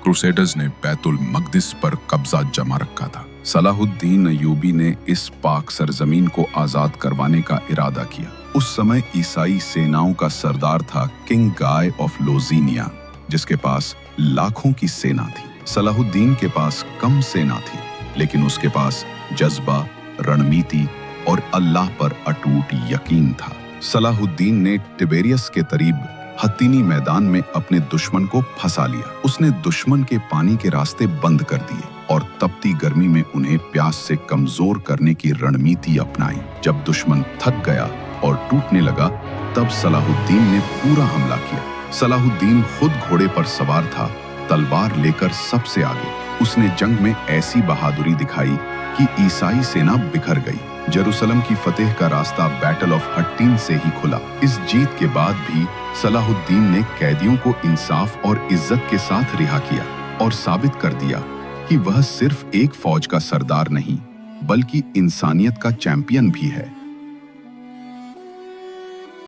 Crusaders ने बैतुल मकदिस पर कब्जा जमा रखा था। सलाहुद्दीन अय्यूबी ने इस पाक सरजमीन को आजाद करवाने का इरादा किया। उस समय ईसाई सेनाओं का सरदार था किंग गाय ऑफ लोजीनिया, जिसके पास लाखों की सेना थी। सलाहुद्दीन के पास कम सेना थी, लेकिन उसके पास जज्बा, रणनीति और अल्लाह पर अटूट यकीन था। सलाहुद्दीन ने टिबेरियस के करीब हत्तीनी मैदान में अपने दुश्मन को फंसा लिया। उसने दुश्मन के पानी के रास्ते बंद कर दिए और तपती गर्मी में उन्हें प्यास से कमजोर करने की रणनीति अपनाई। जब दुश्मन थक गया और टूटने लगा, तब सलाहुद्दीन ने पूरा हमला किया। सलाहुद्दीन खुद घोड़े पर सवार था, तलवार लेकर सबसे आगे। उसने जंग में ऐसी बहादुरी दिखाई कि ईसाई सेना बिखर गई। जेरूसलम की फतेह का रास्ता बैटल ऑफ हट्टीन से ही खुला। इस जीत के बाद भी सलाहुद्दीन ने कैदियों को इंसाफ और इज्जत के साथ रिहा किया और साबित कर दिया कि वह सिर्फ एक फौज का सरदार नहीं, बल्कि इंसानियत का चैंपियन भी है।